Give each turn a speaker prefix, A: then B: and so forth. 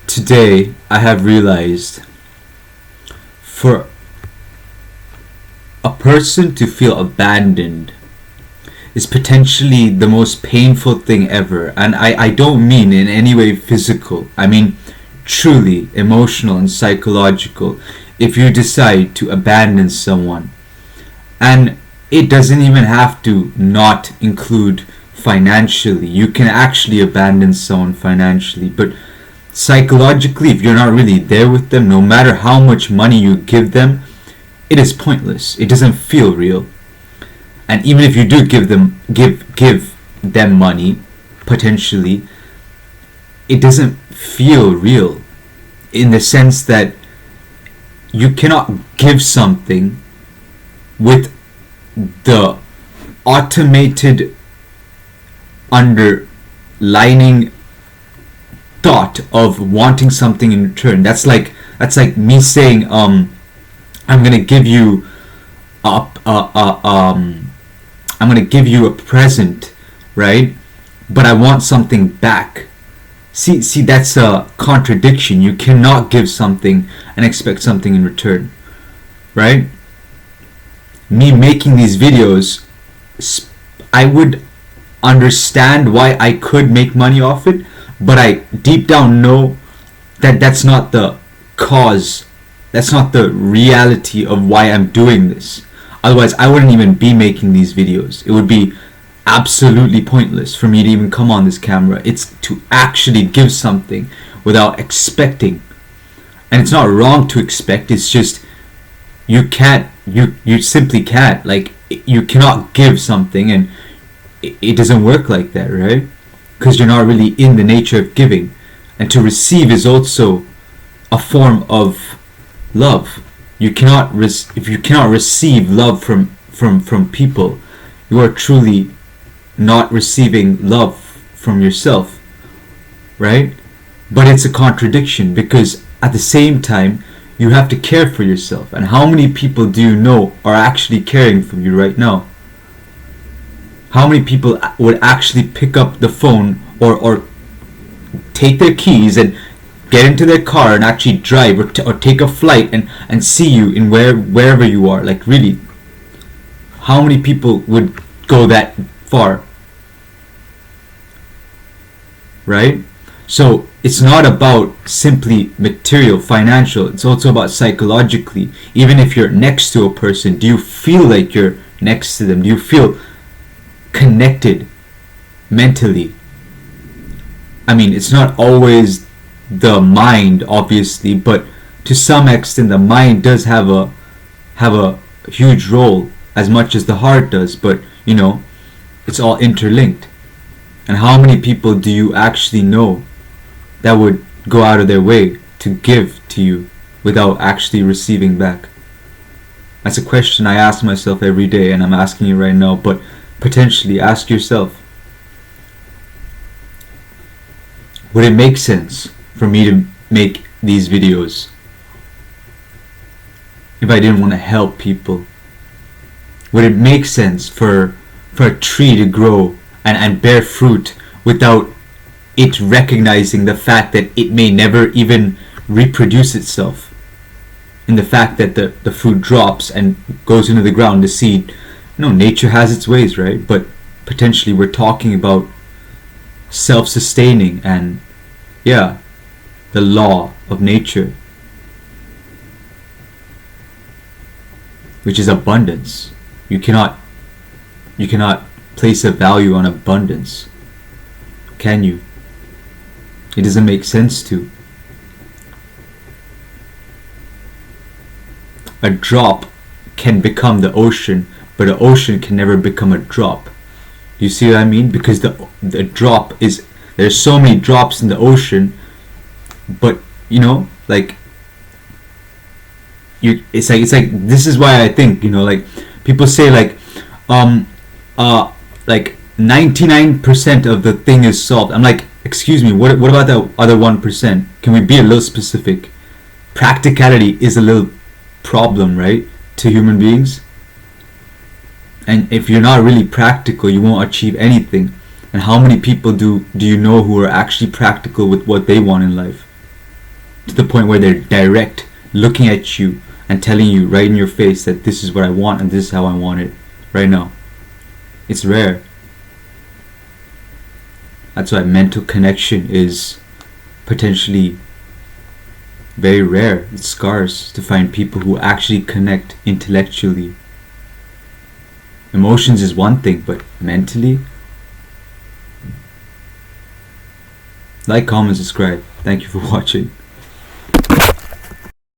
A: Today, I have realized for a person to feel abandoned is potentially the most painful thing ever. And I don't mean in any way physical, I mean truly emotional and psychological. If you decide to abandon someone, and it doesn't even have to not include financially, you can actually abandon someone financially, but psychologically, if you're not really there with them, no matter how much money you give them, it is pointless. It doesn't feel real. And even if you do give them money, potentially, it doesn't feel real, in the sense that you cannot give something with the automated underlining thought of wanting something in return. That's like me saying, I'm gonna give you I'm gonna give you a present, right? But I want something back. See, that's a contradiction. You cannot give something and expect something in return, right? Me making these videos, I would understand why I could make money off it, but I deep down know that that's not the cause, that's not the reality of why I'm doing this. Otherwise, I wouldn't even be making these videos. It would be absolutely pointless for me to even come on this camera. It's to actually give something without expecting. And it's not wrong to expect, it's just you simply can't. Like, you cannot give something, and it doesn't work like that, right? Because you're not really in the nature of giving. And to receive is also a form of love. You cannot if you cannot receive love from people, you are truly not receiving love from yourself, right? But it's a contradiction, because at the same time you have to care for yourself. And how many people do you know are actually caring for you right now? How many people would actually pick up the phone or take their keys and get into their car and actually drive, or take a flight and see you in wherever you are? Like, really, how many people would go that far, right? So it's not about simply material, financial, it's also about psychologically. Even if you're next to a person, do you feel like you're next to them? Do you feel connected mentally? I mean, it's not always the mind, obviously, but to some extent the mind does have a huge role, as much as the heart does. But you know, it's all interlinked. And how many people do you actually know that would go out of their way to give to you without actually receiving back? That's a question I ask myself every day, and I'm asking you right now. But potentially ask yourself, would it make sense for me to make these videos if I didn't want to help people? Would it make sense for a tree to grow and bear fruit without it recognizing the fact that it may never even reproduce itself? In the fact that the fruit drops and goes into the ground, the seed. No, nature has its ways, right? But potentially we're talking about self-sustaining and, yeah, the law of nature, which is abundance. You cannot place a value on abundance, can you? It doesn't make sense to. A drop can become the ocean, but an ocean can never become a drop. You see what I mean? Because the drop is, there's so many drops in the ocean, but you know, like, it's like this is why I think, you know, like, people say like 99% of the thing is solved. I'm like, excuse me, what about the other 1%? Can we be a little specific? Practicality is a little problem, right, to human beings. And if you're not really practical, you won't achieve anything. And how many people do you know who are actually practical with what they want in life? to the point where they're direct, looking at you and telling you right in your face that this is what I want and this is how I want it right now. It's rare. That's why mental connection is potentially very rare. It's scarce to find people who actually connect intellectually. Emotions is one thing, but mentally? Like, comment, subscribe. Thank you for watching.